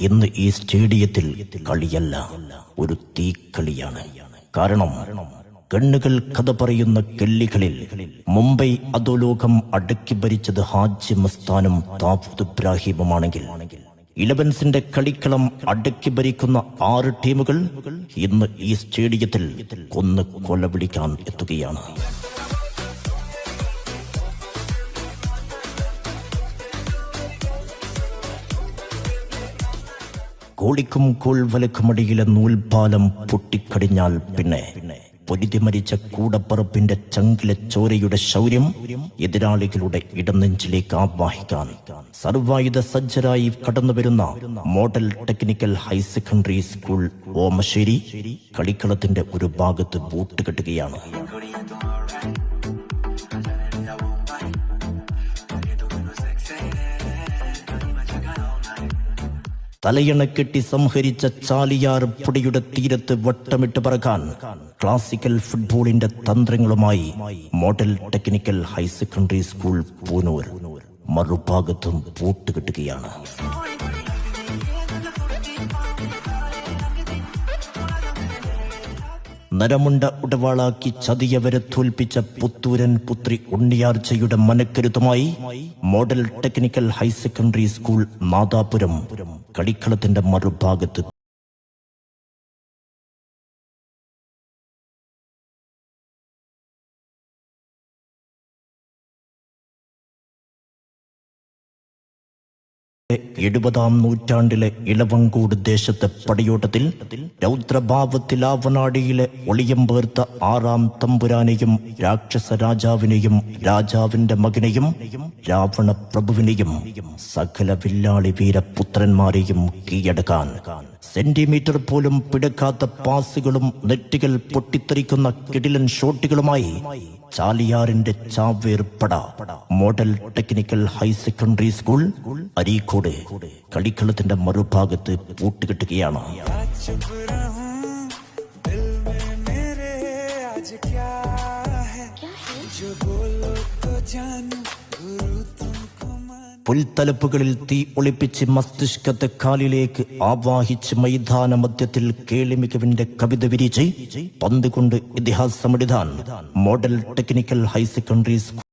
ഇന്ന് ഈ സ്റ്റേഡിയത്തിൽ കളിയല്ല, ഒരു തീക്കളിയാണ്. കാരണം കണ്ണുകൾ കഥ പറയുന്ന കെള്ളികളിൽ മുംബൈ അധോലോകം അടക്കി ഭരിച്ചത് ഹാജി മസ്താനും താവൂദ് ഇബ്രാഹിമുമാണെങ്കിൽ 11 കളിക്കളം അടക്കി ഭരിക്കുന്ന 6 ടീമുകൾ ഇന്ന് ഈ സ്റ്റേഡിയത്തിൽ കൊന്ന് കൊലവിളിക്കാൻ എത്തുകയാണ്. കോളിക്കും കോൾവലക്കുമടിയിലെ നൂൽപാലം പൊട്ടിക്കടിഞ്ഞാൽ പിന്നെ പൊരുതി മരിച്ച കൂടപ്പറപ്പിന്റെ ചങ്കിലെ ചോരയുടെ ശൗര്യം എതിരാളികളുടെ ഇടനെഞ്ചിലേക്ക് ആവാഹിക്കാൻ സർവായുധ സജ്ജരായി കടന്നുവരുന്ന model technical higher secondary school Omassery കളിക്കളത്തിന്റെ ഒരു ഭാഗത്ത് ബൂട്ട് കെട്ടുകയാണ്. തലയണക്കെട്ടി സംഹരിച്ച ചാലിയാർ പുഴയുടെ തീരത്ത് വട്ടമിട്ട് പറക്കാൻ ക്ലാസിക്കൽ ഫുട്ബോളിന്റെ തന്ത്രങ്ങളുമായി model technical higher secondary school Poonoor മറുഭാഗത്തും പൂട്ടുകെട്ടുകയാണ്. നരമുണ്ട ഉടവാളാക്കി ചതിയവരെ തോൽപ്പിച്ച പുത്തൂരൻ പുത്രി ഉണ്ണിയാർച്ചയുടെ മനക്കരുത്തുമായി model technical higher secondary school Nadapuram കളിക്കളത്തിന്റെ മറുഭാഗത്ത് എഴുപതാം നൂറ്റാണ്ടിലെ ഇളവങ്കോട് ദേശത്തെ പടയോട്ടത്തിൽ രൗദ്രഭാവത്തിൽ ആവനാടിയിലെ ഒളിയമ്പേർത്ത 6-ാം തമ്പുരാനെയും രാക്ഷസ രാജാവിനെയും രാജാവിന്റെ മകനെയും രാവണ പ്രഭുവിനെയും സകല വില്ലാളി വീരപുത്രന്മാരെയും കീഴടക്കാൻ സെന്റിമീറ്റർ പോലും പിടക്കാത്ത പാസുകളും നെറ്റുകൾ പൊട്ടിത്തെറിക്കുന്ന കിടിലൻ ഷോട്ടുകളുമായി ചാലിയാറിന്റെ ചാവേർപ്പട model technical higher secondary school Areekode കളിക്കളത്തിന്റെ മറുഭാഗത്ത് പൂട്ടുകെട്ടുകയാണ്. പുൽത്തലപ്പുകളിൽ തീ ഒളിപ്പിച്ച് മസ്തിഷ്കത്തെ കാലിലേക്ക് ആവാഹിച്ച് മൈതാന മധ്യത്തിൽ കേളിമികവിന്റെ കവിത വിരിച്ച് പന്ത് കൊണ്ട് ഇതിഹാസമെഴുതാൻ model technical higher secondary school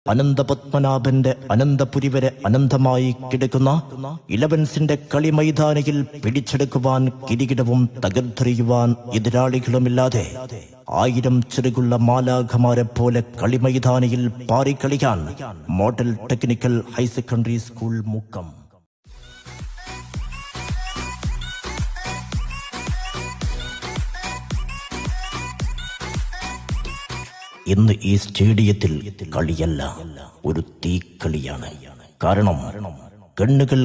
അനന്തപത്മനാഭന്റെ അനന്തപുരി വരെ അനന്തമായി കിടക്കുന്ന 11 കളി മൈതാനിയിൽ പിടിച്ചെടുക്കുവാൻ കിരീടവും തകർത്തെറിയുവാൻ എതിരാളികളുമില്ലാതെ 1000 ചെറുകുള്ള മാലാഖമാരെ പോലെ കളിമൈതാനിയിൽ പാറിക്കളിക്കാൻ model technical higher secondary school Mukkam. ഇന്ന് ഈ സ്റ്റേഡിയത്തിൽ കളിയല്ല, ഒരു തീക്കളിയാണ്. കാരണം കണ്ണുകൾ